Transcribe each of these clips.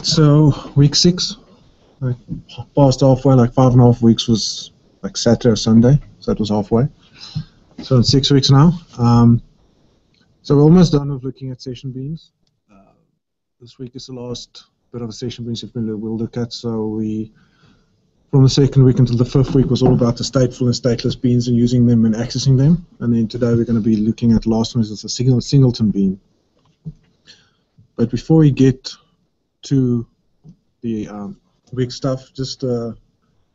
Alright, so week 6, like past halfway, like 5.5 weeks was like Saturday or Sunday, so that was halfway. So it's 6 weeks now. So we're almost done with looking at session beans. This week is the last bit of a session beans we'll look at. So we, from the second week until the 5th week, was all about the stateful and stateless beans and using them and accessing them. And then today we're going to be looking at the last one, is a singleton bean. But before we get to the big stuff, just a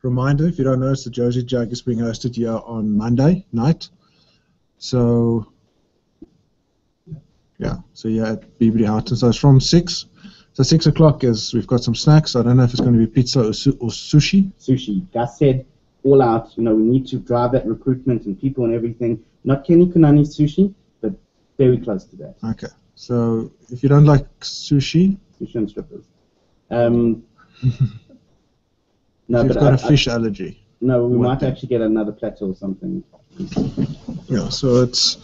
reminder, if you don't know, it's the Josie Jug is being hosted here on Monday night. So yeah, so yeah, at BBD Houghton. So it's from 6. So 6 o'clock is, we've got some snacks. I don't know if it's going to be pizza or sushi. Sushi. Gus said all out, you know, we need to drive that recruitment and people and everything. Not Kenny Kunani sushi, but very close to that. Okay. So if you don't like sushi, sushi and strippers. No, you've got a fish allergy. No, we might actually get another platter or something. Yeah, so it's...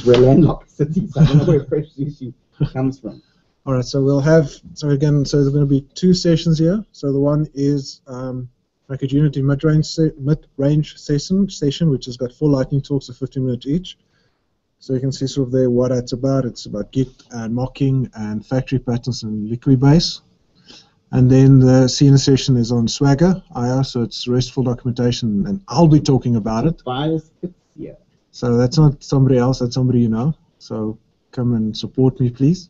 We're a landlocked city, so I don't know where fresh sushi comes from. All right, so we'll have, so again, so there's going to be 2 sessions here. So the one is like a Unity mid-range session, which has got 4 lightning talks of 15 minutes each. So you can see sort of there what it's about. It's about Git and mocking and factory patterns and liquid base. And then the senior session is on Swagger IO, so it's RESTful documentation, and I'll be talking about it. Yeah. So that's not somebody else, that's somebody you know. So come and support me, please.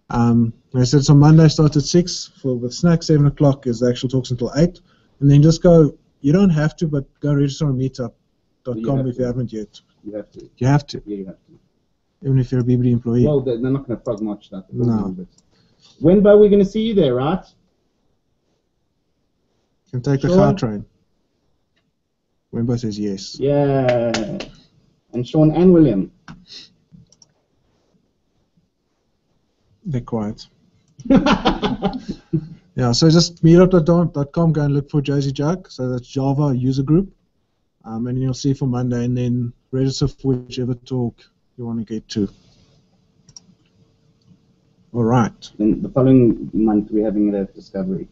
Like I said, so Monday starts at 6 with snacks. 7 o'clock is the actual talks until 8. And then just go, you don't have to, but go register on meetup.com if you haven't yet. You have to. You have to. Yeah, you have to. Even if you're a BBD employee. Well, they're not going to frog march that. No. When, Bo, we're going to see you there, right? You can take the car train. Wimbo says yes. Yeah. And Sean and William. They're quiet. Yeah, so just meetup.com, go and look for Josie Jug. So that's Java user group. And you'll see for Monday, and then register for whichever talk you want to get to. All right. Then the following month, we're having a Discovery.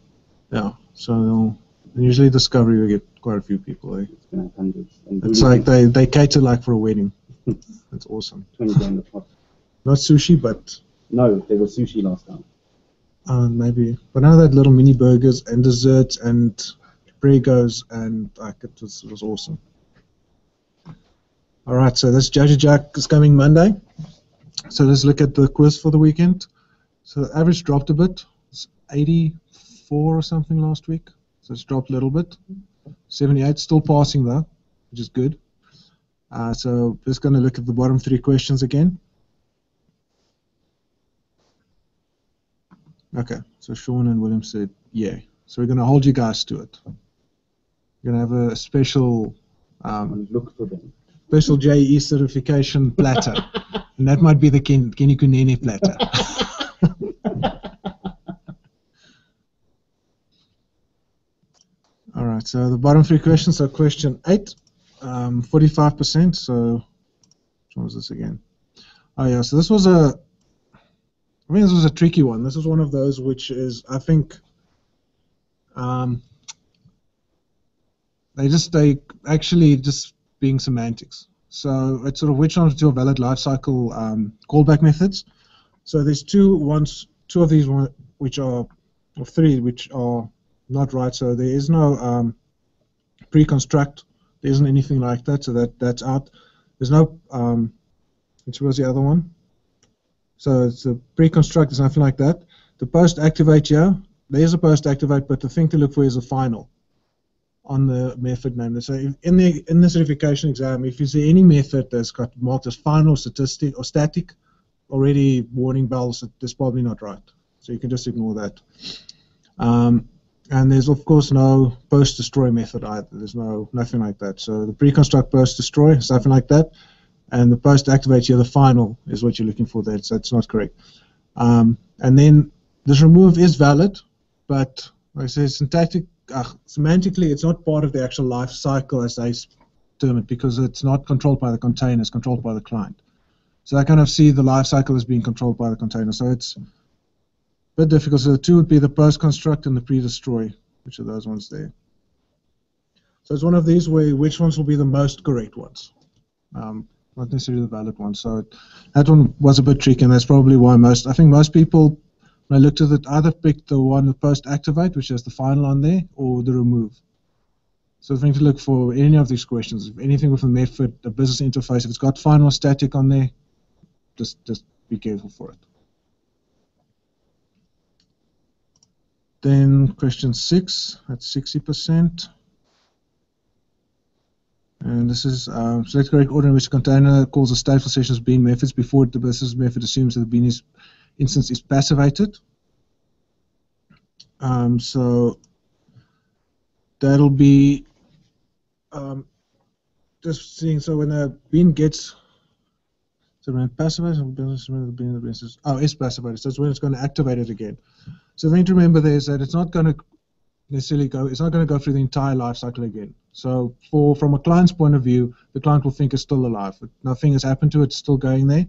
Yeah, so usually Discovery we get quite a few people. Eh? It's going to have hundreds. And it's like they cater like for a wedding. That's awesome. 20 grand a pot. Not sushi, but... No, there was sushi last time. Maybe. But now they had little mini burgers and desserts and pregos, and like it was awesome. All right, so this Josie Jug is coming Monday. So let's look at the quiz for the weekend. So the average dropped a bit. It's 84 or something last week. So it's dropped a little bit. 78, still passing though, which is good. So just going to look at the bottom 3 questions again. Okay, so Sean and William said, yeah. So we're going to hold you guys to it. We're going to have a special look for them. Special JE certification platter. And that might be the Kenny Kunene platter. All right, so the bottom 3 questions are question 8, 45%. So, which one was this again? Oh yeah, so this was I think this was a tricky one. This is one of those which is, I think, they actually just being semantics. So it's sort of which ones are valid lifecycle callback methods. So there's 2 of these which are, or 3 which are not right. So there is no pre-construct. There isn't anything like that. So that's out. There's no. Which was the other one? So it's a pre-construct. There's nothing like that. The post-activate here. There is a post-activate, but the thing to look for is a final on the method name. So in the certification exam, if you see any method that's got marked as final, statistic, or static, already warning bells that that's probably not right. So you can just ignore that. And there's of course no post-destroy method either. There's nothing like that. So the pre-construct post-destroy, something like that, and the post-activate here, the final, is what you're looking for there. So that's not correct. And then this remove is valid, but like I said, semantically, it's not part of the actual life cycle as they term it, because it's not controlled by the container, it's controlled by the client. So I kind of see the life cycle as being controlled by the container. So it's bit difficult. So the two would be the post-construct and the pre-destroy, which are those ones there. So it's one of these where which ones will be the most correct ones, not necessarily the valid ones. So that one was a bit tricky, and that's probably why I think most people, when I looked at it, either picked the one with post-activate, which has the final on there, or the remove. So I think to look for any of these questions, if anything with a method, a business interface, if it's got final static on there, just be careful for it. Then question 6, that's 60%. And this is select correct order in which a container calls the stateful sessions bean methods before the business method assumes that the bean instance is passivated. So that'll be just seeing. So when a bean gets, so when it passivates, it's passivated. So that's when it's going to activate it again. So the thing to remember there is that it's not going to necessarily it's not going to go through the entire life cycle again. So from a client's point of view, the client will think it's still alive. Nothing has happened to it, it's still going there.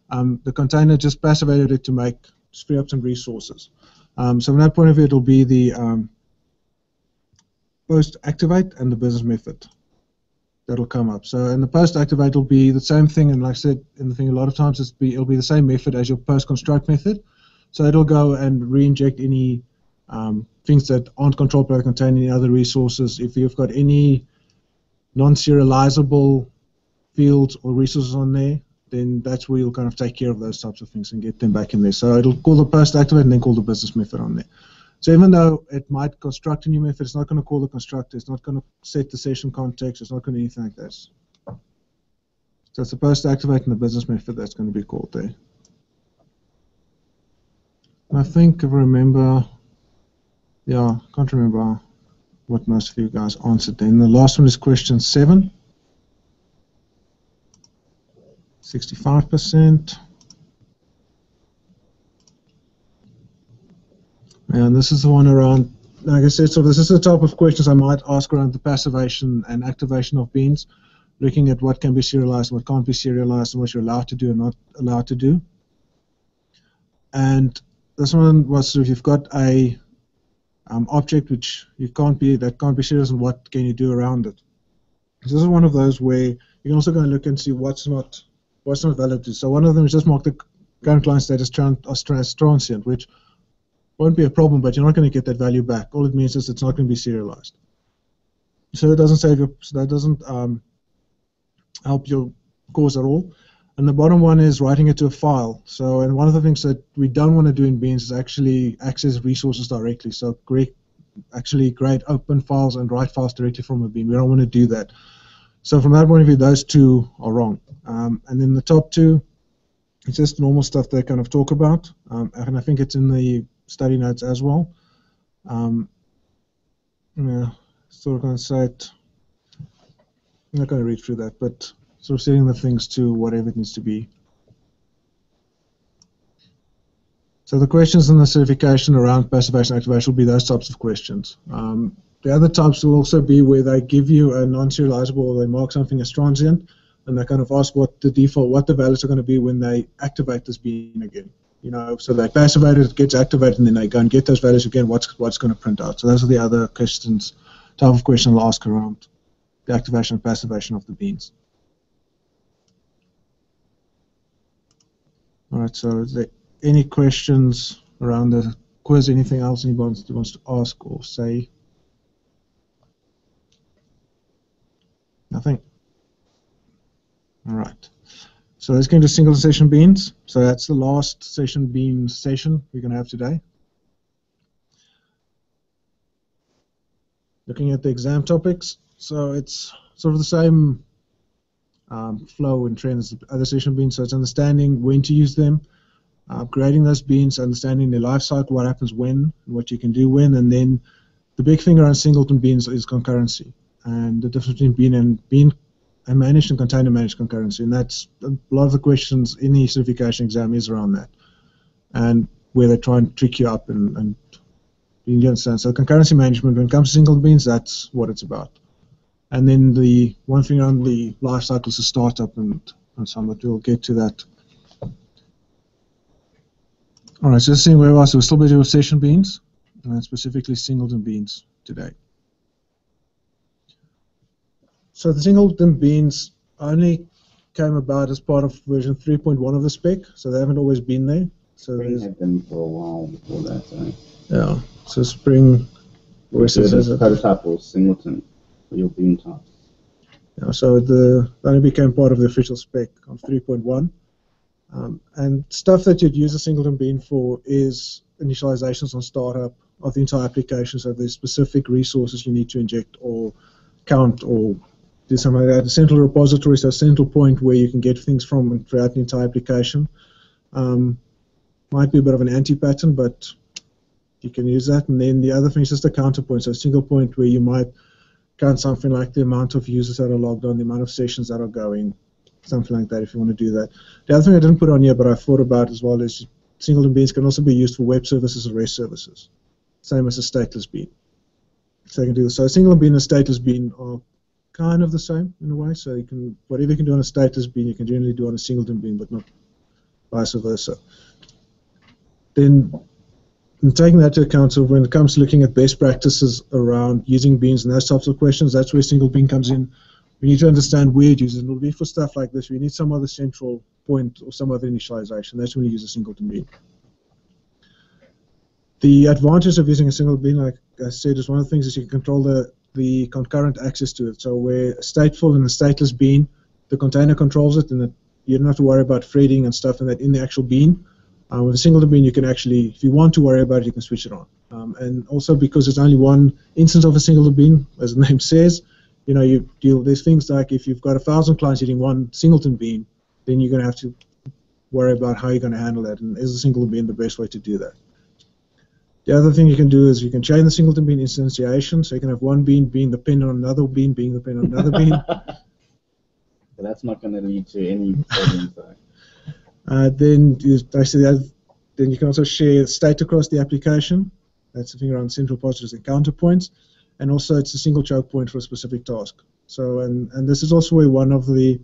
The container just passivated it to free up some resources. So from that point of view, it'll be the post-activate and the business method that'll come up. So in the post-activate will be the same thing, and like I said in the thing a lot of times, it'll be the same method as your post-construct method. So it'll go and re-inject any things that aren't controlled by the container, any other resources. If you've got any non-serializable fields or resources on there, then that's where you'll kind of take care of those types of things and get them back in there. So it'll call the post-activate and then call the business method on there. So even though it might construct a new method, it's not going to call the constructor, it's not going to set the session context, it's not going to do anything like that. So it's the post-activate and the business method that's going to be called there. I think if I remember, yeah, I can't remember what most of you guys answered then. The last one is question 7. 65%. And this is the one around, like I said, so this is the type of questions I might ask around the passivation and activation of beans, looking at what can be serialized, what can't be serialized, and what you're allowed to do and not allowed to do. And this one was, so if you've got a object which that can't be serialized, and what can you do around it? So this is one of those where you can also go and look and see what's not valid. So one of them is just mark the current client status as transient, which won't be a problem, but you're not going to get that value back. All it means is it's not going to be serialized. So it doesn't save that doesn't help your cause at all. And the bottom one is writing it to a file. So, and one of the things that we don't want to do in beans is actually access resources directly. So create open files and write files directly from a bean. We don't want to do that. So from that point of view, those two are wrong. And then the top two, it's just normal stuff they kind of talk about. And I think it's in the study notes as well. Yeah, sort of going to say it. I'm not going to read through that, but sort of setting the things to whatever it needs to be. So the questions in the certification around passivation and activation will be those types of questions. The other types will also be where they give you a non-serializable, or they mark something as transient, and they kind of ask what the values are going to be when they activate this bean again. You know, so they passivate it, gets activated, and then they go and get those values again. What's going to print out? So those are the other questions, type of question I'll ask around the activation and passivation of the beans. All right. So is there any questions around the quiz? Anything else anybody wants to ask or say? Nothing. All right. So let's get into single session beans. So that's the last session bean session we're going to have today. Looking at the exam topics, so it's sort of the same flow and trend as the other session beans. So it's understanding when to use them, creating those beans, understanding their life cycle, what happens when, and what you can do when, and then the big thing around singleton beans is concurrency, and the difference between bean and managed and container managed concurrency, and that's a lot of the questions in the certification exam is around that, and where they try and trick you up and you understand. So concurrency management, when it comes to single beans, that's what it's about. And then the one thing around the life cycle is the startup and so on, but we'll get to that All right, so seeing where we are, so we're still busy with session beans, and specifically singleton beans today. So the singleton beans only came about as part of version 3.1 of the spec, so they haven't always been there. So Spring had them for a while before that. So. Yeah, so Spring. Prototype or singleton for your bean types. Yeah, so the only became part of the official spec on 3.1. And stuff that you'd use a singleton bean for is initializations on startup of the entire application. So there's specific resources you need to inject or count or do something like that. A central repository, so a central point where you can get things from throughout the entire application. Might be a bit of an anti-pattern, but you can use that. And then the other thing is just a counterpoint, so a single point where you might count something like the amount of users that are logged on, the amount of sessions that are going, something like that if you want to do that. The other thing I didn't put on here but I thought about as well is singleton beans can also be used for web services or REST services, same as a stateless bean. So you can do this. So a singleton bean and a stateless bean are kind of the same in a way, so you can, whatever you can do on a stateless bean you can generally do on a singleton bean, but not vice versa. Then and taking that into account, so when it comes to looking at best practices around using beans and those types of questions, that's where single bean comes in. We need to understand where it uses, and it'll be for stuff like this. We need some other central point or some other initialization. That's when you use a singleton bean. The advantage of using a single bean, like I said, is one of the things is you can control the concurrent access to it. So where a stateful and a stateless bean, the container controls it, and you don't have to worry about threading and stuff and that in the actual bean. With a singleton bean, you can actually, if you want to worry about it, you can switch it on. And also because there's only one instance of a singleton bean, as the name says, you know, there's things like if you've got 1,000 clients using one singleton bean, then you're going to have to worry about how you're going to handle that. And is a singleton bean the best way to do that? The other thing you can do is you can chain the singleton bean instantiation, so you can have one bean being dependent on another bean being dependent on another bean. So that's not going to lead to any problems, though. Then you can also share state across the application. That's the thing around central repositories and counterpoints. And also it's a single choke point for a specific task. So, and this is also where one of the,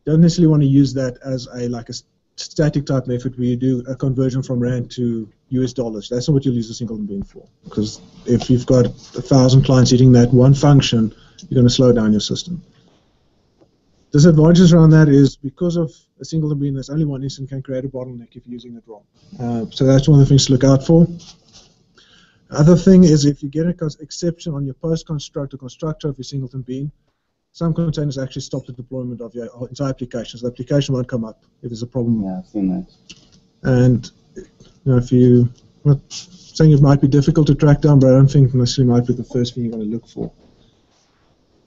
don't necessarily want to use that as like a static type method where you do a conversion from Rand to US dollars. That's not what you'll use a singleton bean for. Because if you've got 1,000 clients hitting that one function, you're going to slow down your system. Disadvantages around that is because of a singleton bean, there's only one instance can create a bottleneck if you're using it wrong. So that's one of the things to look out for. Other thing is if you get an exception on your post construct or constructor of your singleton bean, some containers actually stop the deployment of your entire application. So the application won't come up if there's a problem. Yeah, I've seen that. And you know, if you, I'm not saying it might be difficult to track down, but I don't think necessarily might be the first thing you're going to look for.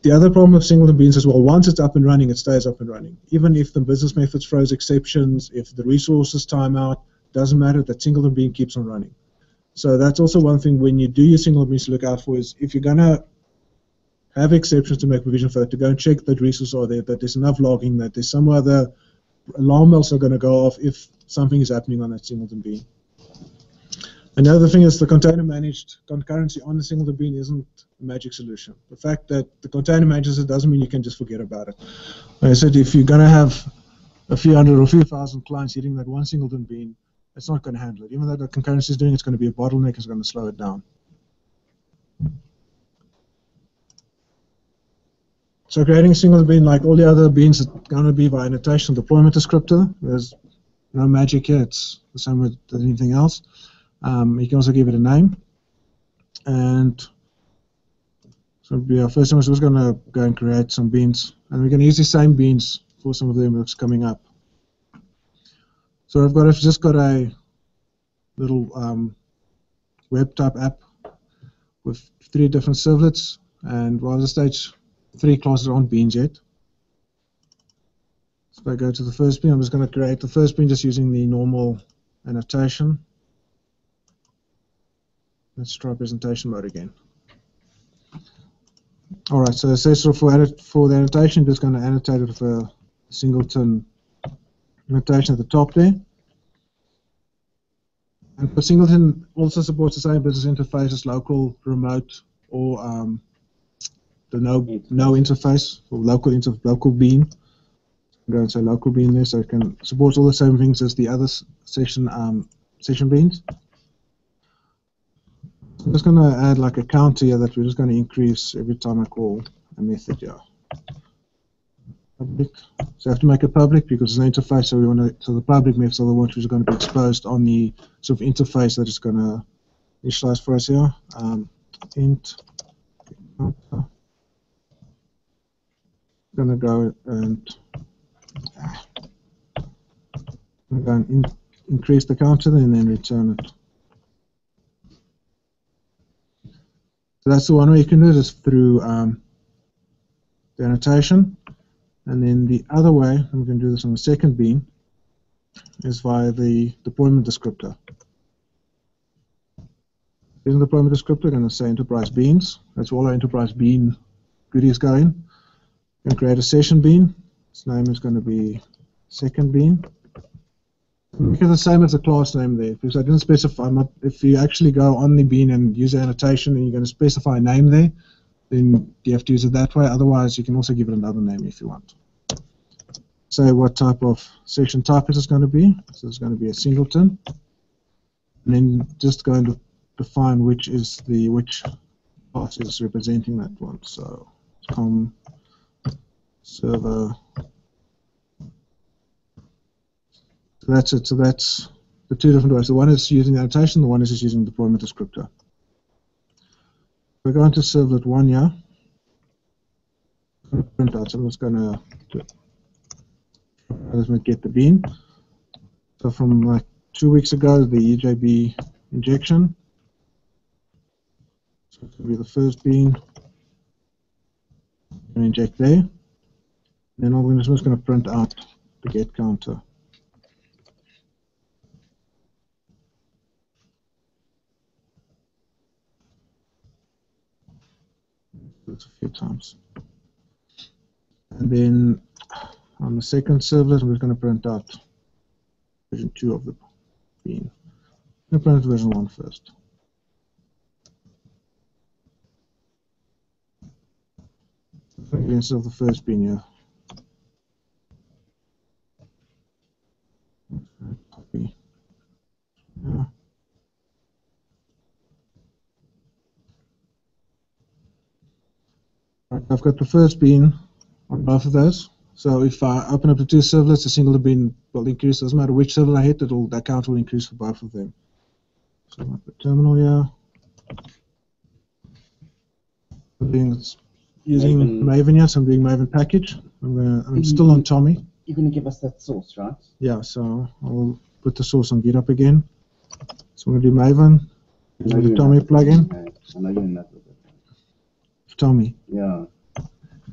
The other problem of singleton beans is, well, once it's up and running, it stays up and running. Even if the business methods throws exceptions, if the resources time out, doesn't matter, that singleton bean keeps on running. So that's also one thing when you do your singleton beans to look out for is if you're going to have exceptions to make provision for that, to go and check that resources are there, that there's enough logging, that there's some other alarm bells are going to go off if something is happening on that singleton bean. Another thing is the container managed concurrency on the singleton bean isn't a magic solution. The fact that the container manages it doesn't mean you can just forget about it. Like I said, if you're going to have a few hundred or a few thousand clients hitting that one singleton bean, it's not going to handle it. Even though the concurrency is doing it, it's going to be a bottleneck, it's going to slow it down. So creating a singleton bean, like all the other beans, is going to be by annotation deployment descriptor. There's no magic here. It's the same with anything else. You can also give it a name. And so it'll be our first time. So we're going to go and create some beans. And we're going to use the same beans for some of them that's coming up. So I've just got a little web type app with 3 different servlets. And while the stage 3 classes aren't beans yet. So if I go to the first bean, I'm just going to create the first bean just using the normal annotation. Let's try presentation mode again. All right, so it says for the annotation, just going to annotate it with a singleton annotation at the top there. And for singleton, also supports the same business interfaces, local, remote, or the no interface or local bean. Go and say local bean there, so it can support all the same things as the other session beans. I'm just going to add like a counter here that we're just going to increase every time I call a method here. Public. So I have to make it public because it's an interface, so we want to. So the public methods are the ones which are going to be exposed on the sort of interface that is going to initialize for us here. Int. Going to go and increase the counter and then return it. So that's the one way you can do it, is through the annotation. And then the other way, and we can do this on the second bean, is via the deployment descriptor. In the deployment descriptor, we're going to say enterprise beans. That's all our enterprise bean goodies go in. And create a session bean. Its name is going to be second bean. Make it the same as the class name there, because I didn't specify. If you actually go on the bean and use the annotation and you're going to specify a name there, then you have to use it that way. Otherwise, you can also give it another name if you want. Say what type of session type it is going to be. So it's going to be a singleton. And then just going to define which class is representing that one. So com server. So that's it. So that's the two different ways. The one is using the annotation, the one is just using the deployment descriptor. We're going to servlet 1 here. Print out. So I'm just going to get the bean. So from like 2 weeks ago, the EJB injection. So it's going to be the first bean. And inject there. Then I'm just going to print out the get counter. A few times. And then on the second servlet, we're going to print out version 2 of the bean. I'm going to print version 1 first. Instead of the first bean here. Copy. Yeah. I've got the first bean on both of those. So if I open up the two servlets, the single bean will increase. Doesn't matter which servlet I hit, that count will increase for both of them. So I've got the terminal here. Using Maven here, so I'm doing Maven package. I'm still on Tommy. You're going to give us that source, right? Yeah, so I'll put the source on GitHub again. So I'm going to do Maven. Using the Tommy plugin. I know you're in that with it. Tommy. Yeah.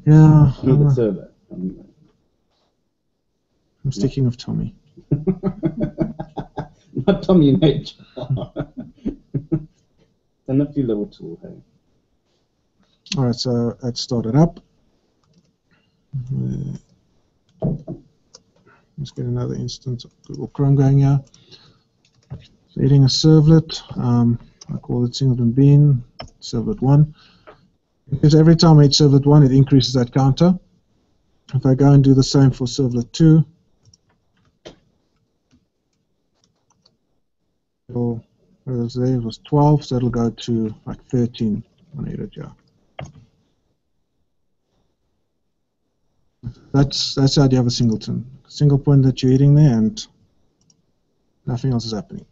Yeah. The server. I'm sticking with Tommy. Not Tommy in HR. It's a nifty little tool, hey. Alright, so let's start it up. Let's get another instance of Google Chrome going here. So hitting a servlet, I call it singleton bean, servlet 1. Because every time I hit servlet 1, it increases that counter. If I go and do the same for servlet 2, it was 12, so it'll go to like 13 when I hit it, yeah. That's the idea of a singleton. Single point that you're hitting there and nothing else is happening.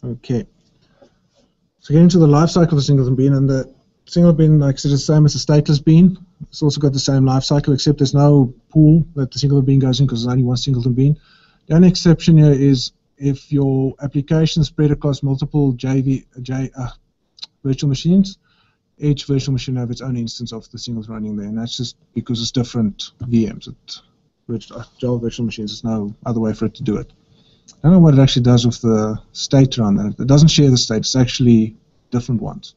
Okay. So getting to the life cycle of a singleton bean, and the single bean, like I said, is the same as a stateless bean. It's also got the same life cycle, except there's no pool that the singleton bean goes in because there's only one singleton bean. The only exception here is if your application is spread across multiple virtual machines, each virtual machine will have its own instance of the singles running there, and that's just because it's different VMs. Java virtual machines, there's no other way for it to do it. I don't know what it actually does with the state around that. It doesn't share the state, it's actually different ones.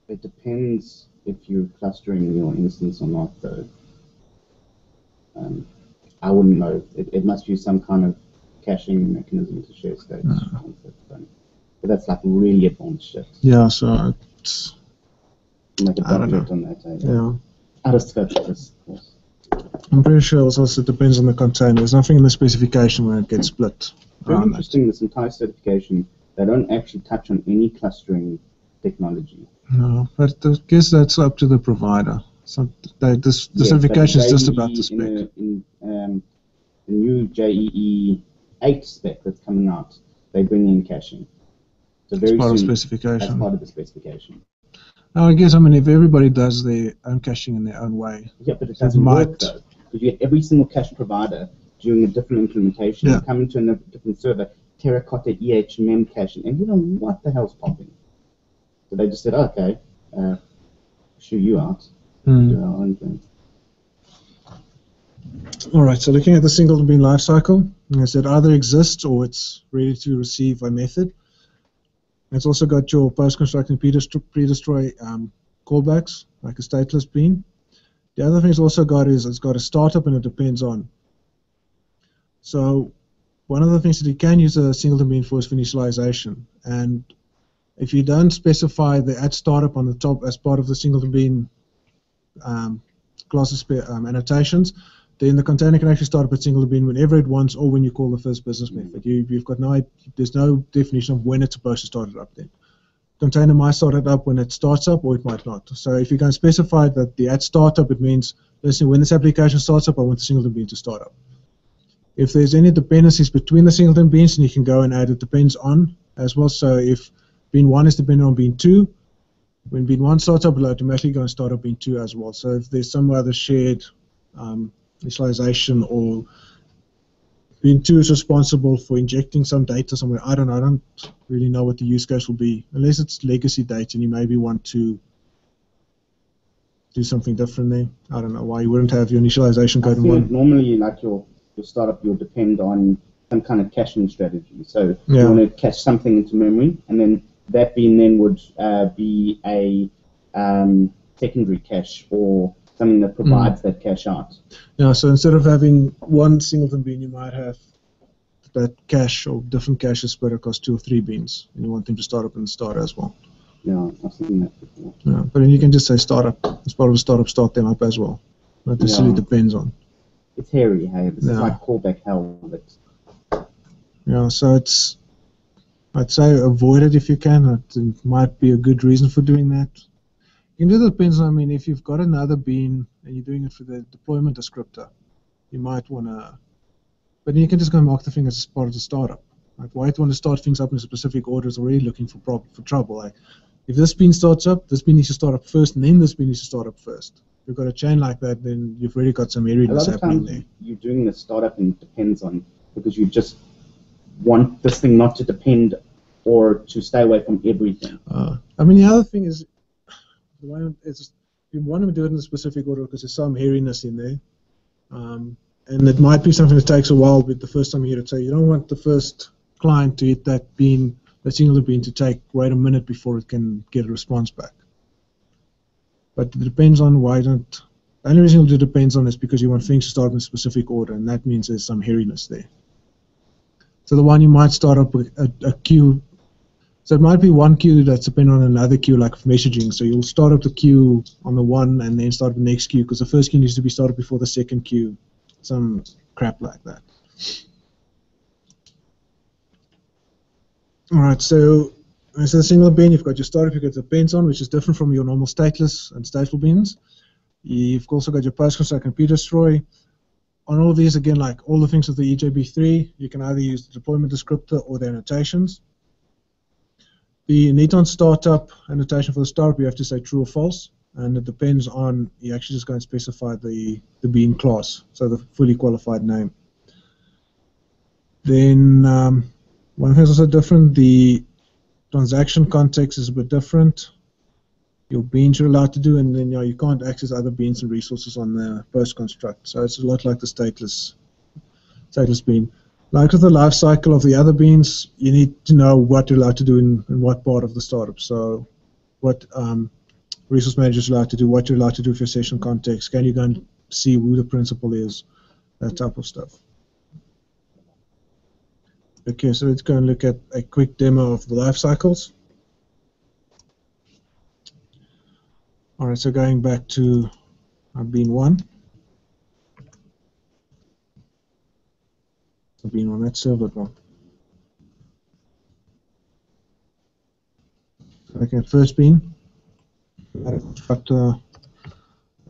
It depends if you're clustering your instance or not, though. I wouldn't know. It must use some kind of caching mechanism to share states. But that's like really advanced shit. Yeah, so it's Like a I don't budget know. on that. Yeah. Out of scope for this, of course. I'm pretty sure it also depends on the container. There's nothing in the specification where it gets split. Very interesting, this entire certification, they don't actually touch on any clustering technology. No, but I guess that's up to the provider. So the certification is just about the spec. In the new JEE 8 spec that's coming out, they bring in caching. So very part soon, of specification. that's part of the specification. Now, I guess, I mean, if everybody does their own caching in their own way. Yeah, but it doesn't work though. Because you get every single cache provider doing a different implementation, Yeah. coming to a different server, terracotta mem caching, and you know what the hell's popping. So they just said, okay, shoo you out. Do our own thing. All right, so looking at the single bean lifecycle, I said either exists or it's ready to receive a method. It's also got your post-construct and pre-destroy callbacks, like a stateless bean. The other thing it's also got is it's got a startup and it depends on. So one of the things that you can use a singleton bean for is for initialization. And if you don't specify the add startup on the top as part of the singleton bean classes annotations, then the container can actually start up a singleton bean whenever it wants or when you call the first business method. You've got there's no definition of when it's supposed to start it up then. Container might start it up when it starts up or it might not. So if you can specify that the add startup, it means, listen, when this application starts up, I want the singleton bean to start up. If there's any dependencies between the singleton beans, then you can go and add it depends on as well. So if bean 1 is dependent on bean 2, when bean 1 starts up, it'll automatically go and start up bean 2 as well. So if there's some other shared initialization or bean 2 is responsible for injecting some data somewhere, I don't know. I don't really know what the use case will be, unless it's legacy data and you maybe want to do something different there. I don't know why you wouldn't have your initialization code in one. Normally, like your startup, you'll depend on some kind of caching strategy. So Yeah. you want to cache something into memory, and then that bean then would be a secondary cache or something that provides that cache out. Yeah, so instead of having one singleton bean, you might have that cache or different caches spread across 2 or 3 beans, and you want them to start up in the start as well. Yeah, I've seen that before. Yeah, but then you can just say startup. As part of the startup, start them up as well. But this really depends on. It's hairy, hey? This is like callback hell. Yeah, so I'd say avoid it if you can. It might be a good reason for doing that. It really depends on, I mean, if you've got another bean and you're doing it for the deployment descriptor, you might want to, but then you can just go and mark the thing as part of the startup. Like, why do you want to start things up in a specific order is already looking for trouble. Like, if this bean starts up, this bean needs to start up first, and then this bean needs to start up first. If you've got a chain like that, then you've really got some airiness happening there. You're doing the startup and it depends on, because you just want this thing not to depend or to stay away from everything. I mean, the other thing is, you want to do it in a specific order because there's some hairiness in there. And it might be something that takes a while, but the first time you hit it, so you don't want the first client to hit that bean, that single bean, to wait a minute before it can get a response back. But it depends on the only reason it depends on is because you want things to start in a specific order, and that means there's some hairiness there. So the one you might start up with a queue. So it might be one queue that's dependent on another queue, like messaging. So you'll start up the queue on the one and then start the next queue because the first queue needs to be started before the second queue. Some crap like that. All right, so instead of single bean, you've got your startup, you've got the depends on, which is different from your normal stateless and stateful beans. You've also got your post-construct and pre-destroy. On all of these, again, like all the things with the EJB3, you can either use the deployment descriptor or the annotations. The Neton startup annotation for the startup, you have to say true or false, and it depends on, you actually just go and specify the bean class, so the fully qualified name. Then one thing is also different, the transaction context is a bit different. Your beans you're allowed to do, and then you can't access other beans and resources on the post construct. So it's a lot like the stateless bean. Like with the life cycle of the other beans, you need to know what you're allowed to do in what part of the startup. So what resource manager is allowed to do, what you're allowed to do for your session context. Can you go and see who the principal is, that type of stuff. Okay, so let's go and look at a quick demo of the life cycles. All right, so going back to bean 1. Bean 1, that's servlet 1. Okay, first bean. Constructor.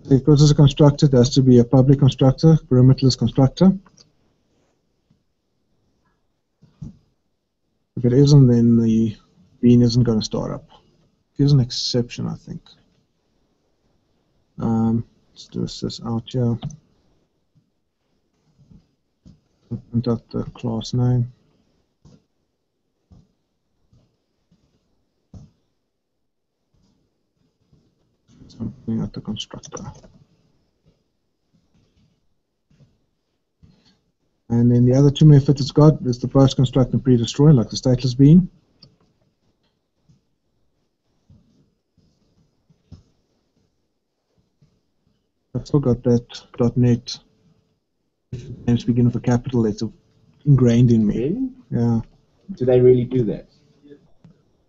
Because it's a constructor, it has to be a public constructor, perimeterless constructor. If it isn't, then the bean isn't going to start up. Here's an exception, I think. Let's do this out here. Print out the class name. Something at the constructor. And then the other two methods it's got is the post-construct and pre-destroy, like the stateless bean. I've still got that .NET names begin with a capital letter ingrained in me. Really? Yeah. Do they really do that?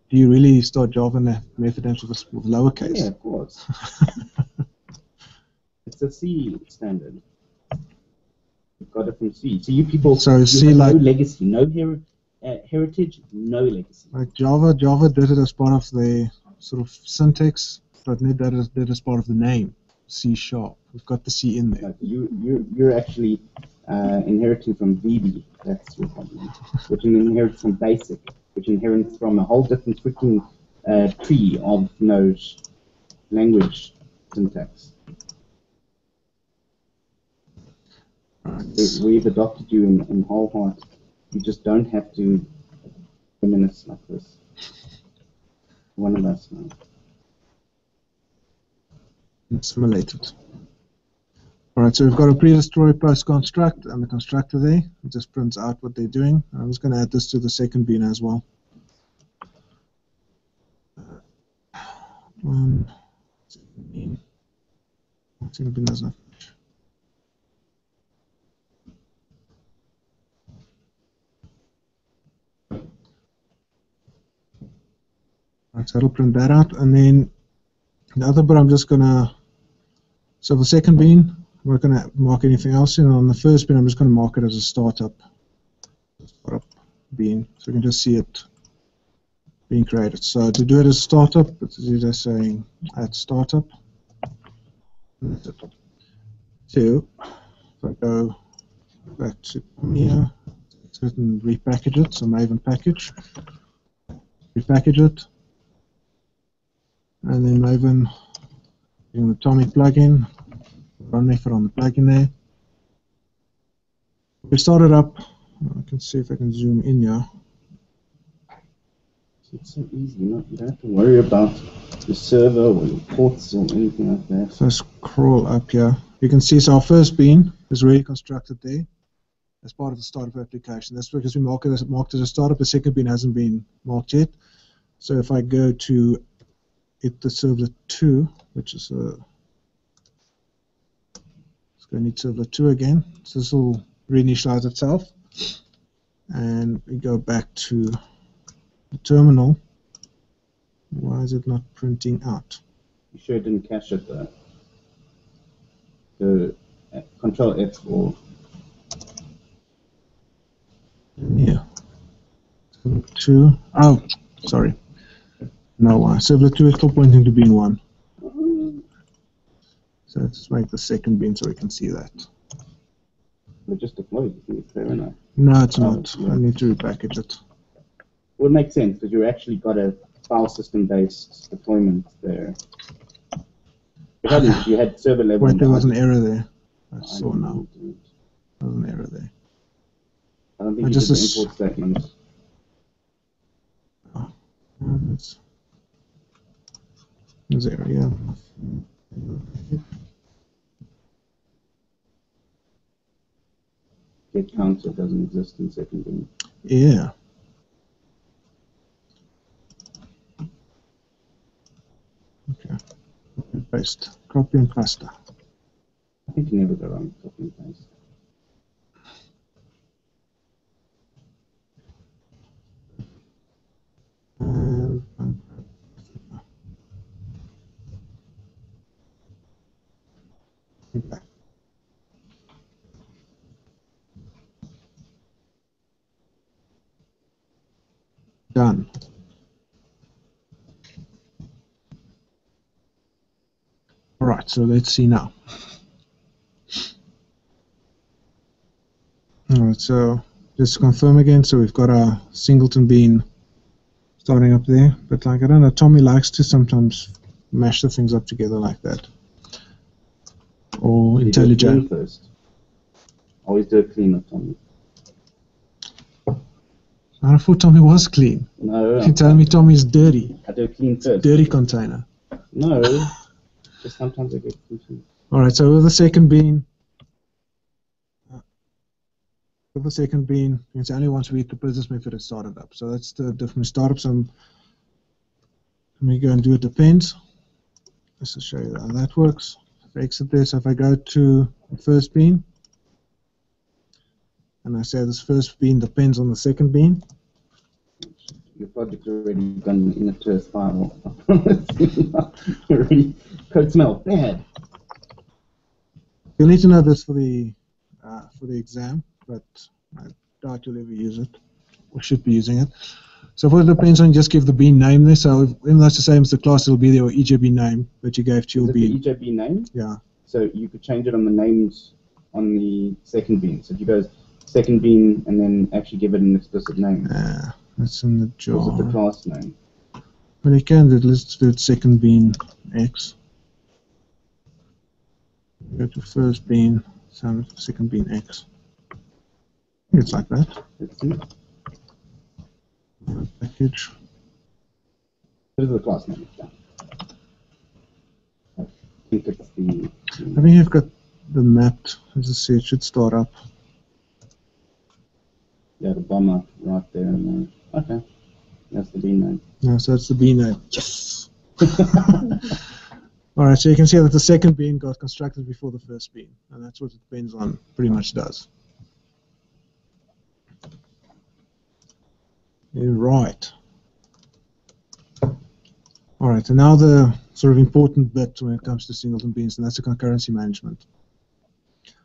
Do you really start Java method names with lowercase? Yeah, of course. It's a C standard. You've got it from C. So you people, so C have like no legacy, no heritage, no legacy. Like Java did it as part of the sort of syntax, but .NET did it as part of the name, C#. We've got the C in there. No, you're actually inheriting from BBD. That's your problem. Which inherits from BASIC, which inherits from a whole different freaking tree of language syntax. We've adopted you in whole heart. You just don't have to feminists like this. One of us now. Assimilated. Alright, so we've got a pre-destroy post-construct and the constructor there. It just prints out what they're doing. I'm just going to add this to the second bean as well. Second bean doesn't. Right, so it'll print that out, and then the other bit I'm just gonna, so the second bean, I'm not gonna mark anything else in. On the first bean, I'm just gonna mark it as a startup bean, so you can just see it being created. So to do it as startup, it's either saying add startup. Two, if I go back to here, certain repackage it, so Maven package, repackage it. And then Maven using the Atomic plugin, run method on the plugin there. We start it up. I can see if I can zoom in here. It's so easy. You don't have to worry about the server or your ports or anything like that. So scroll up here. You can see so our first bean is already constructed there as part of the startup application. That's because we marked it as a startup. The second bean hasn't been marked yet. So if I go to the servlet 2, which is it's going to need servlet 2 again. So this will reinitialize itself, and we go back to the terminal. Why is it not printing out? You sure it didn't cache it though? The Control F or yeah. Servlet 2. Oh, sorry. No, servlet 2 is still pointing to bean 1. So let's make the second bean so we can see that. we just deployed it. It's fair enough. No, it's not. Yeah. I need to repackage it. Well, it makes sense because you actually got a file system-based deployment there. You had server level. Wait, there was an error there. I saw don't now. know. There was an error there. I don't think I you just did the import statement. There's error, yeah. Get counter doesn't exist in second bean. Yeah. Okay. Paste. Copy and paste. I think you never go wrong with copy and paste. Done. All right, so let's see now. All right, so just to confirm again, so we've got our singleton bean starting up there, but like I don't know, Tommy likes to sometimes mash the things up together like that. Or IntelliJ. First. Always do it clean with Tommy. I thought Tommy was clean. No. You telling me Tommy's dirty? I do it clean first. Dirty container. No. Just sometimes I get confused. All right, so with the second bean, it's only once we hit the business method it started up. So that's the different startups. Let me go and do it depends. Let's just show you how that works. If I exit there, so if I go to the first bean, and I say this first bean depends on the second bean. Your project's already gone into a spiral. Already could smell bad. You'll need to know this for the exam, but I doubt you'll ever use it, or should be using it. So for it depends on, just give the bean name there. So even though it's the same as the class, it'll be your EJB name that you gave to your bean. The EJB name? Yeah. So you could change it on the names on the second bean. So if you go second bean and then actually give it an explicit name. Yeah, that's in the jar. Or is it the class name? Well, you can do it. Let's do it second bean X. Go to first bean, second bean X. I think it's like that. Let's see. Package. What is the class name? I think it's the... I think you've got the mapped. As I say, it should start up. Yeah, the bomber right there. And okay, that's the bean name. No, so that's the bean name. Yes! All right, so you can see that the second bean got constructed before the first bean, and that's what it depends on, pretty much does. Right. All right, and now the sort of important bit when it comes to singleton beans, and that's the concurrency management.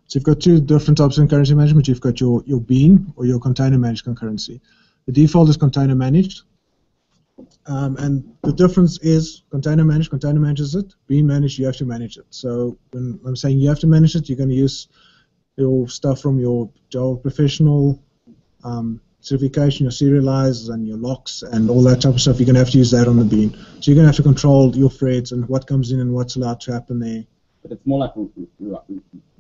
So you've got two different types of concurrency management. You've got your bean or your container managed concurrency. The default is container managed. And the difference is container manages it. Bean managed, you have to manage it. So when I'm saying you have to manage it, you're going to use your stuff from your Java Professional certification, your serializers and your locks and all that type of stuff. You're going to have to use that on the bean. So you're going to have to control your threads and what comes in and what's allowed to happen there. But it's more like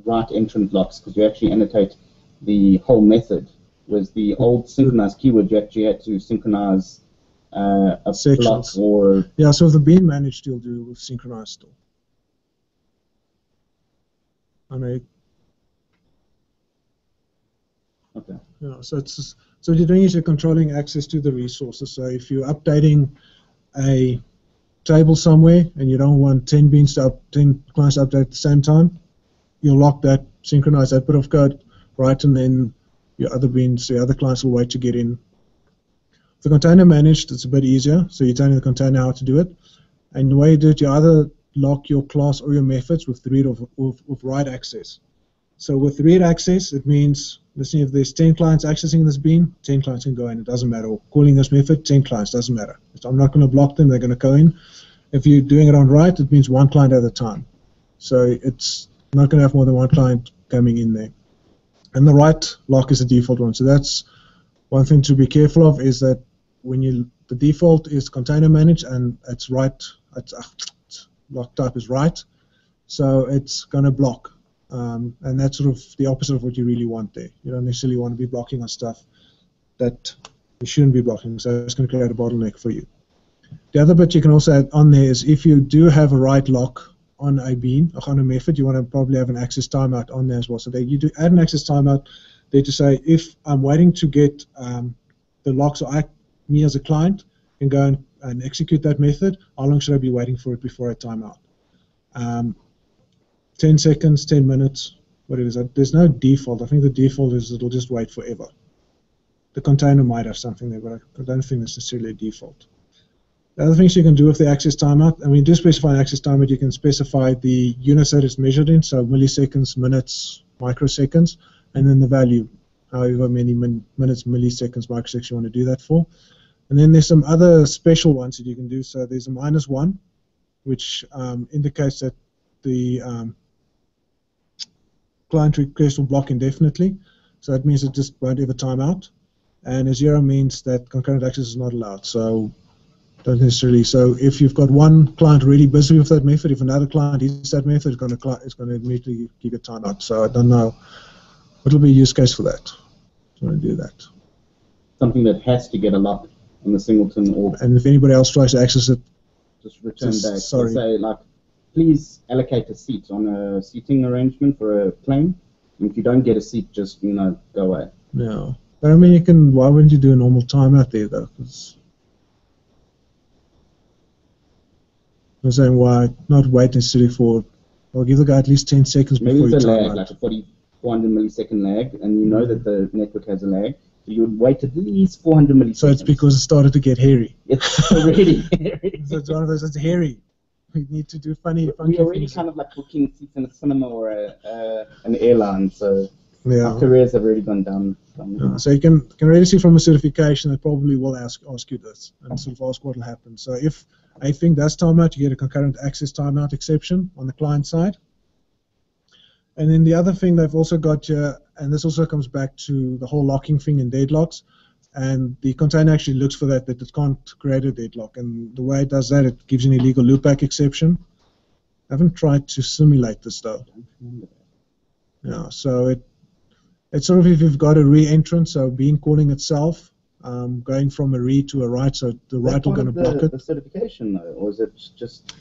right entrant locks, because you actually annotate the whole method. Whereas the old synchronized keyword, you actually had to synchronize a sections. Block or... Yeah, so the bean managed you'll do with synchronized still. Okay. Yeah, so what you're doing is you're controlling access to the resources. So if you're updating a table somewhere and you don't want 10 clients to update at the same time, you'll lock that, synchronize that bit of code, right, and then your other clients will wait to get in. The container managed, it's a bit easier, so you're telling the container how to do it. And the way you do it, you either lock your class or your methods with read or with write access. So with read access, it means, listen, if there's 10 clients accessing this bean, 10 clients can go in, it doesn't matter. Or calling this method, 10 clients, doesn't matter. So I'm not going to block them, they're going to go in. If you're doing it on write, it means one client at a time. So it's not going to have more than one client coming in there. And the write lock is the default one. So that's one thing to be careful of, is that when the default is container managed and it's write, lock type is write, so it's going to block. And that's sort of the opposite of what you really want there. You don't necessarily want to be blocking on stuff that you shouldn't be blocking, so it's going to create a bottleneck for you. The other bit you can also add on there is if you do have a write lock on a bean, on a method, you want to probably have an access timeout on there as well. So that you do add an access timeout there to say, if I'm waiting to get the lock, so me as a client can go and execute that method, how long should I be waiting for it before I time out? 10 seconds, 10 minutes, what it is. There's no default. I think the default is it'll just wait forever. The container might have something there, but I don't think it's necessarily a default. The other things you can do with the access timeout, and when you do specify an access timeout, you can specify the units that it's measured in, so milliseconds, minutes, microseconds, and then the value, however many minutes, milliseconds, microseconds you want to do that for. And then there's some other special ones that you can do. So there's a -1, which indicates that the client request will block indefinitely. So that means it just won't ever time out. And a 0 means that concurrent access is not allowed. So don't necessarily. So if you've got one client really busy with that method, if another client uses that method, it's going to immediately give a timeout. So I don't know what will be a use case for that. So I'm going to do that. Something that has to get a lock on the singleton, or and if anybody else tries to access it, just return back. Sorry. So say like, please allocate a seat on a seating arrangement for a claim. And if you don't get a seat, just go away. No, but I mean you can. Why wouldn't you do a normal timeout there though? I'm saying why not wait necessarily for. I'll give the guy at least 10 seconds Maybe before you it's a time lag, out. like a 400 millisecond lag, and you know that the network has a lag. So you would wait at least 400 milliseconds. So it's because it started to get hairy. It's already hairy. So it's one of those that's hairy. We need to do funky We're already things. kind of like booking seats in a cinema or an airline, so Yeah. our careers have already gone down. So you can really see from a certification that probably will ask you this and sort of ask what will happen. So if a thing does timeout, you get a concurrent access timeout exception on the client side. And then the other thing they've also got here, and this also comes back to the whole locking thing in deadlocks, and the container actually looks for that it can't create a deadlock. And the way it does that, it gives you an illegal loopback exception. I haven't tried to simulate this though. Yeah, so it's sort of if you've got a re-entrant, so being calling itself, going from a read to a write, so the write will going to block it. The certification though, or is it just?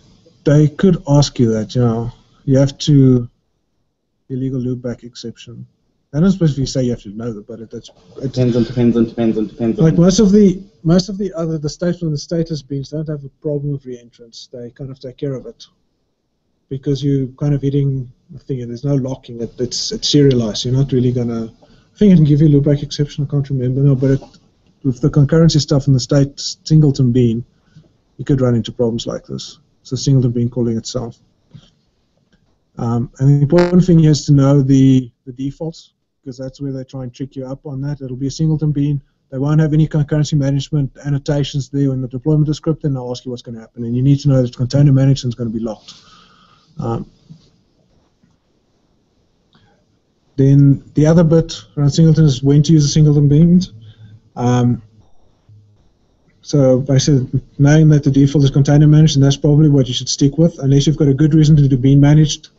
They could ask you that, you have to illegal loopback exception. I don't specifically say you have to know that, but it depends. Like most of the other the status beams don't have a problem with re-entrance. They kind of take care of it because you're kind of hitting the thing. There's no locking. It's serialized. You're not really gonna. I think it can give you a loopback exception. I can't remember now, but with the concurrency stuff in the state singleton bean, you could run into problems like this. So singleton bean calling itself. And the important thing is to know the defaults, because that's where they try and trick you up on that. It'll be a singleton bean. They won't have any concurrency management annotations there in the deployment script, and they'll ask you what's going to happen. And you need to know that container management is going to be locked. Then the other bit around singleton is when to use the singleton beans. So I said, knowing that the default is container managed, and that's probably what you should stick with. Unless you've got a good reason to do bean managed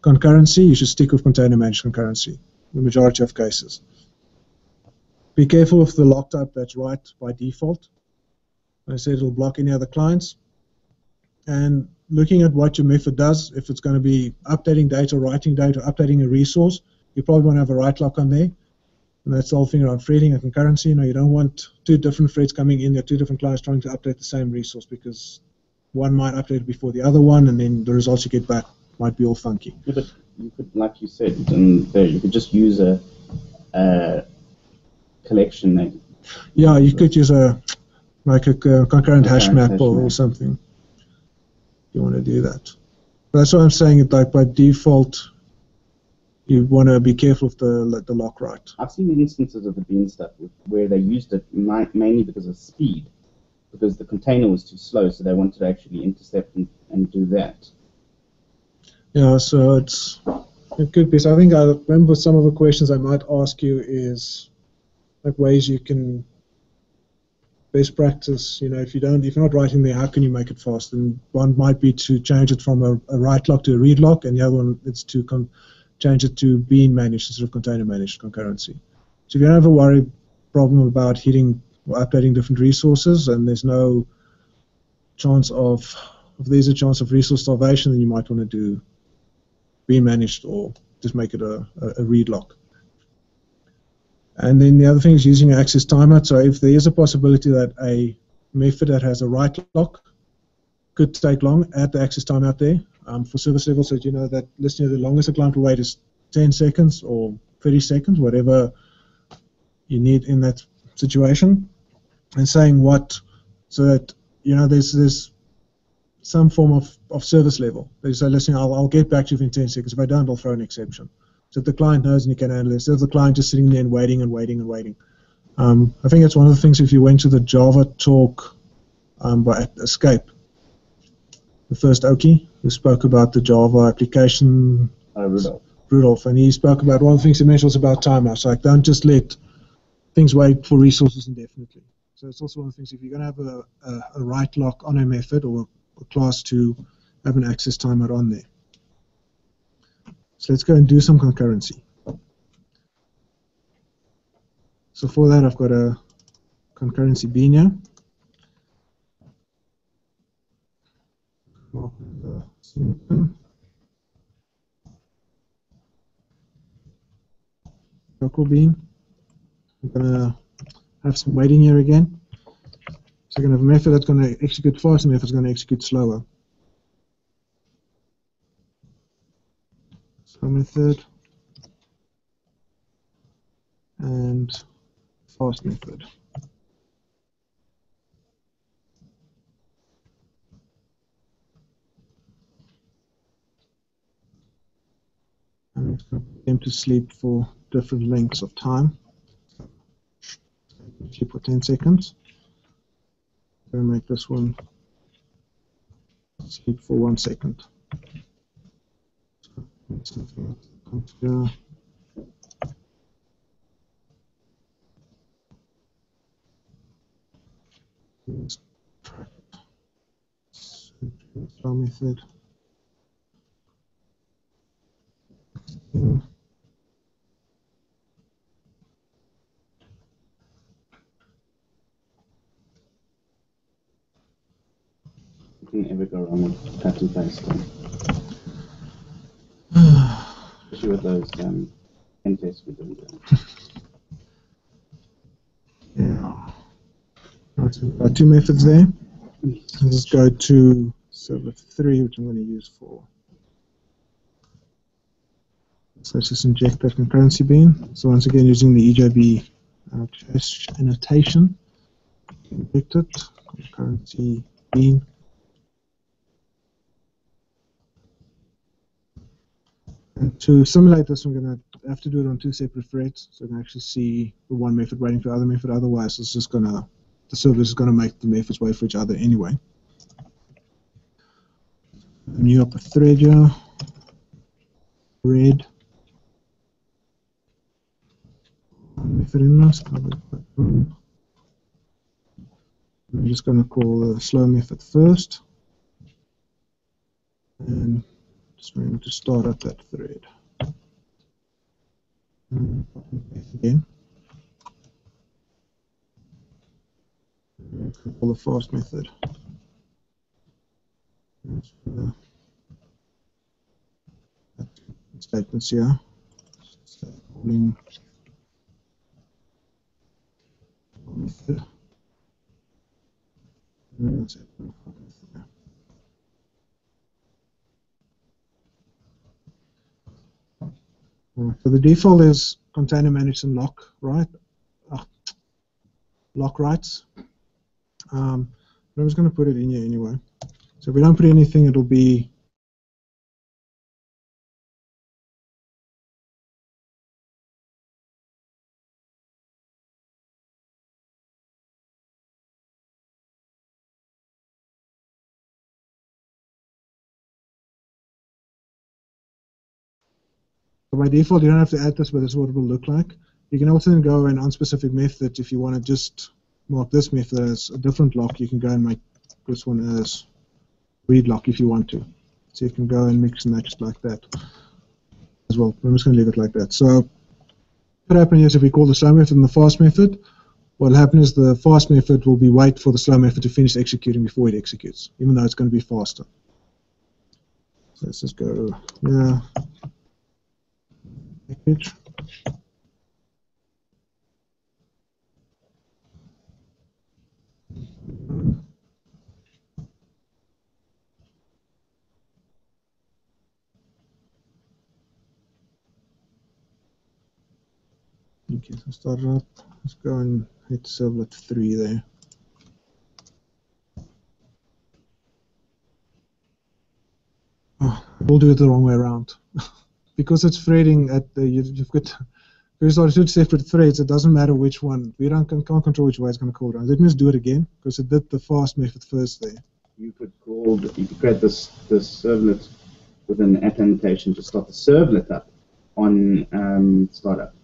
concurrency, you should stick with container managed concurrency in the majority of cases. Be careful with the lock type that's right by default. I said it'll block any other clients. And looking at what your method does, if it's going to be updating data, writing data, updating a resource, you probably want to have a write lock on there. And that's the whole thing around threading and concurrency. You don't want two different threads coming in there, two different clients trying to update the same resource, because one might update before the other one, and then the results you get back might be all funky. Yeah, but you could, like you said, you could just use a collection name. Yeah, you could use a concurrent hash map or something. You want to do that. But that's why I'm saying it like by default. You want to be careful of the lock right. I've seen instances of the bean stuff where they used it mainly because of speed, because the container was too slow, so they wanted to actually intercept and do that. Yeah, so it could be. So I think I remember some of the questions I might ask you is like ways you can best practice. If you're not writing there, how can you make it fast? And one might be to change it from a write lock to a read lock, and the other one is to change it to bean managed instead of container managed concurrency. So if you don't have a problem about hitting or updating different resources, and there's no chance if there's a chance of resource starvation, then you might want to do bean managed or just make it a read lock. And then the other thing is using access timeout. So if there is a possibility that a method that has a write lock could take long, add the access timeout there. For service levels, so that listening to the longest a client will wait is 10 seconds or 30 seconds, whatever you need in that situation, and saying what, so that there's some form of service level. They say, listen, I'll get back to you within 10 seconds. If I don't, I'll throw an exception. So that the client knows and he can handle it. Instead of the client just sitting there and waiting and waiting and waiting. I think it's one of the things, if you went to the Java talk by Escape, the first Oki, who spoke about the Java application, Rudolph, and he spoke about one of the things he mentioned was about timeouts. Like, don't just let things wait for resources indefinitely. So it's also one of the things, if you're going to have a write lock on a method or a class, to have an access timeout on there. So let's go and do some concurrency. So for that, I've got a concurrency bean here. Local bean. I'm going to have some waiting here again. So you're going to have a method that's going to execute fast, and a method that's going to execute slower. Slow method and fast method. And it's going to put them to sleep for different lengths of time. Sleep for 10 seconds. I'm going to make this one sleep for 1 second. So, slow method. You can ever go wrong with cut and paste. Especially with those pen tests we did. Yeah. Right, so we've got two methods there. Let's go to server 3, which I'm going to use for. So let's just inject that concurrency bean. So once again, using the EJB annotation, inject it, concurrency bean. And to simulate this, I'm going to have to do it on 2 separate threads, so I can actually see the one method waiting for the other method. Otherwise, it's just going to, the server is going to make the methods wait for each other anyway. New up a thread here, red. Method in this. I'm just going to call the slow method first, and just going to start up that thread. Again, call the fast method. Statements here. Calling method. That's it. So the default is container managed and lock, right? Lock writes. I'm just going to put it in here anyway. So if we don't put anything, it'll be so by default, you don't have to add this, but this is what it will look like. You can also then go and on specific methods, if you want to just mark this method as a different lock, you can go and make this one as read lock if you want to. So you can go and mix and match like that as well. I'm just going to leave it like that. So what happens is if we call the slow method and the fast method, what will happen is the fast method will be wait for the slow method to finish executing before it executes, even though it's going to be faster. So let's just go, yeah. Package. Okay, so start it up. Let's go and hit servlet 3 there. Oh, we'll do it the wrong way around. Because it's threading at the, you've got Because there are two separate threads, it doesn't matter which one. We can't control which way it's going to call down. Let me just do it again, because it did the fast method first there. You could create this servlet with an app annotation to start the servlet up on startup.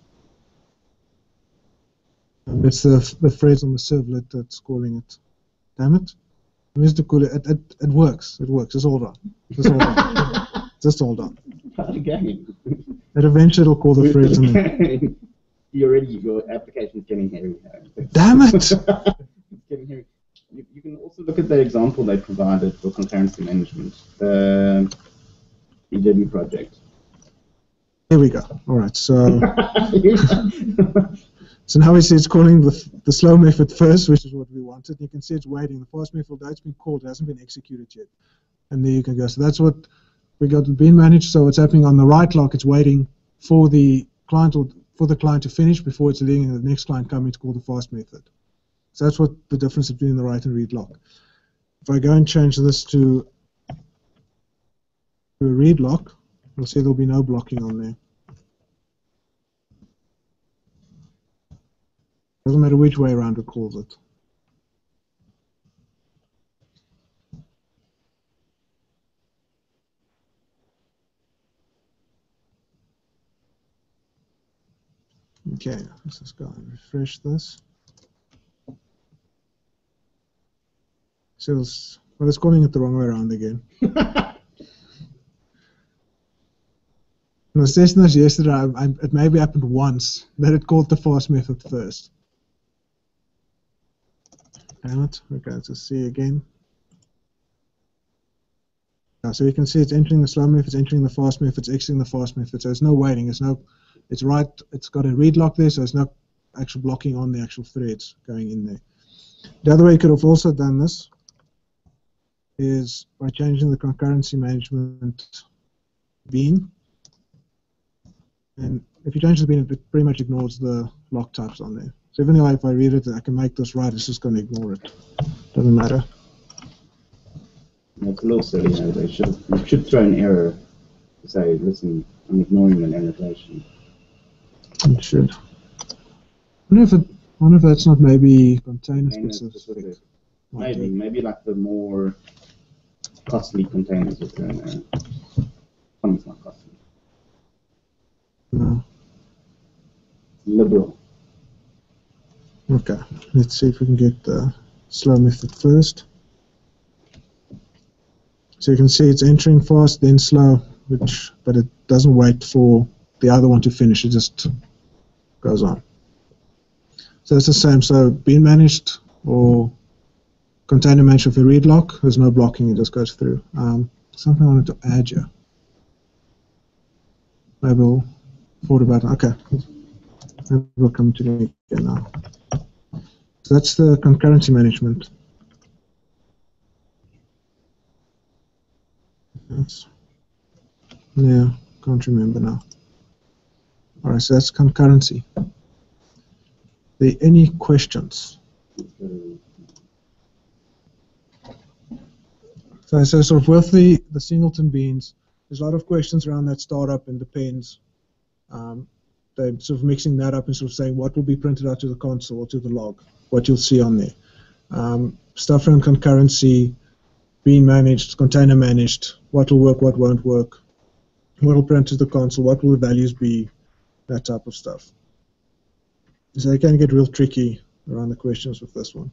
It's the threads on the servlet that's calling it. Damn it. We used to call it. It works. It works. Just hold on. Just hold on. Just hold on. Okay. And eventually it'll call the threads in there. Your application is getting hairy now. Damn it! It's getting hairy. You can also look at the example they provided for concurrency management, the BBD project. There we go. All right. So, so now we see it's calling the slow method first, which is what we wanted. You can see it's waiting. The fast method, although it's been called, it hasn't been executed yet. And there you can go. So that's what we got being managed. So what's happening on the right lock, it's waiting for the client or for the client to finish before it's letting the next client come in to call the fast method. So that's what the difference between the write and read lock. If I go and change this to a read lock, you'll see there'll be no blocking on there. Doesn't matter which way around it calls it. Okay, let's just go and refresh this. So it's calling it the wrong way around again. I was testing this yesterday. It maybe happened once that it called the fast method first. Damn it. Okay, let's just see again. So you can see it's entering the slow method, it's entering the fast method, it's exiting the fast method. So it's no waiting. It's right. It's got a read lock there, so it's no actual blocking on the actual threads going in there. The other way you could have also done this is by changing the concurrency management bean. And if you change the bean, it pretty much ignores the lock types on there. So even though if I read it, I can make this right, it's just going to ignore it. Doesn't matter. It's a little silly, you know, they should throw an error to say, listen, I'm ignoring an annotation. It should. I wonder if that's not maybe container specific. Maybe like the more costly containers will throw an error. It's not costly. No. Liberal. Okay, let's see if we can get the slow method first. So you can see it's entering fast, then slow, but it doesn't wait for the other one to finish, it just goes on. So it's the same, so being managed or container managed with a read lock, there's no blocking, it just goes through. Something I wanted to add here. Maybe we'll thought about it. Okay, maybe we'll come to it again now. So that's the concurrency management. Yes. Yeah, can't remember now. All right, so that's concurrency. Are there any questions? So sort of with the singleton beans, there's a lot of questions around that startup and depends. They're sort of mixing that up and sort of saying what will be printed out to the console or to the log, what you'll see on there. Stuff around concurrency, being managed, container managed, what will work, what won't work, what will print to the console, what will the values be, that type of stuff. So it can get real tricky around the questions with this one.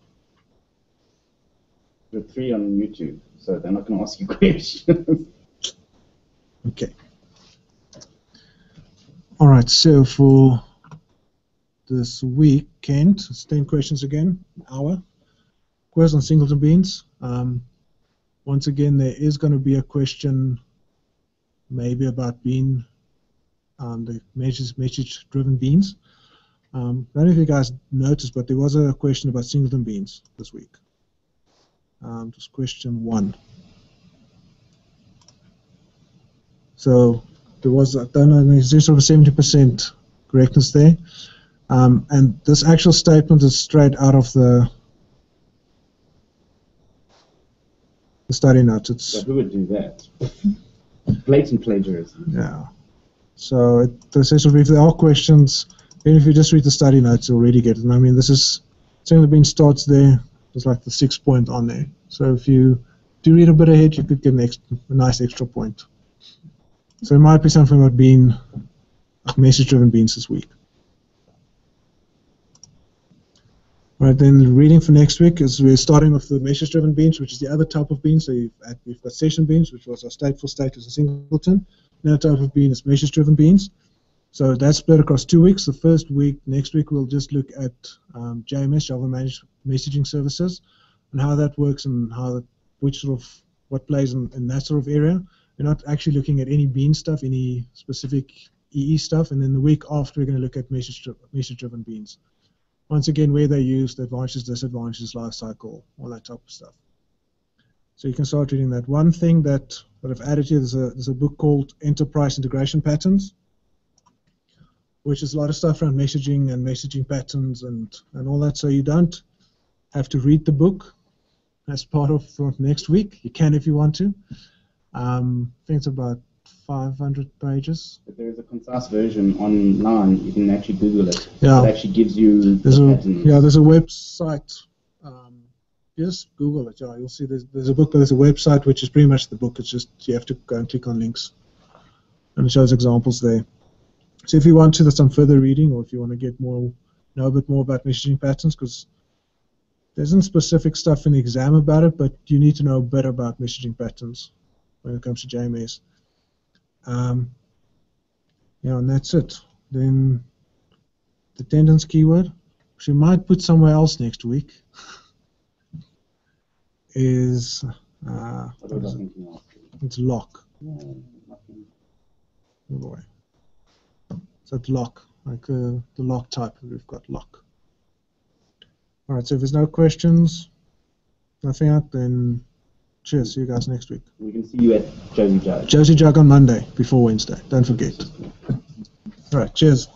There are 3 on YouTube, so they're not going to ask you questions. Okay. All right, so for this weekend, it's 10 questions again, an hour. Quiz on singleton beans. Once again, there is going to be a question maybe about bean, the message-driven beans. I don't know if you guys noticed, but there was a question about singleton beans this week. Just question 1. So there was, I don't know, there's sort of a 70% correctness there. And this actual statement is straight out of the study notes. But who would do that? Blatant plagiarism. Yeah. So it says if there are questions Even if you just read the study notes, you'll already get it. And I mean, this is, saying the bean starts there, there's like the 6 point on there. So if you do read a bit ahead, you could get a nice extra point. So it might be something about being message-driven beans this week. Right, then reading for next week is we're starting with the message-driven beans, which is the other type of beans. So we've got session beans, which was our stateful status and singleton. Another type of bean is message-driven beans. So that's split across 2 weeks. The first week, next week, we'll just look at JMS, Java Managed Messaging Services, and how that works and what plays in that sort of area. We're not actually looking at any bean stuff, any specific EE stuff. And then the week after, we're going to look at message-driven beans. Once again, where they're used, advantages, disadvantages, life cycle, all that type of stuff. So you can start reading that. One thing that I've added here, there's a book called Enterprise Integration Patterns, which is a lot of stuff around messaging and messaging patterns and all that. So you don't have to read the book as part of next week. You can if you want to. I think it's about 500 pages. But there is a concise version online. You can actually Google it. Yeah. It actually gives you there's the patterns. There's a website. Just Google it. Yeah, you'll see there's a book. There's a website which is pretty much the book. It's just you have to go and click on links, and it shows examples there. So if you want to, there's some further reading, or if you want to know a bit more about messaging patterns, because there isn't specific stuff in the exam about it, but you need to know a bit about messaging patterns when it comes to JMS. And that's it. Then the attendance keyword, which we might put somewhere else next week, is it's lock. Oh boy. So it's lock, like the lock type. We've got lock. All right. So if there's no questions, nothing out, then cheers. See you guys next week. We can see you at Josie Jug. Josie Jug on Monday before Wednesday. Don't forget. All right. Cheers.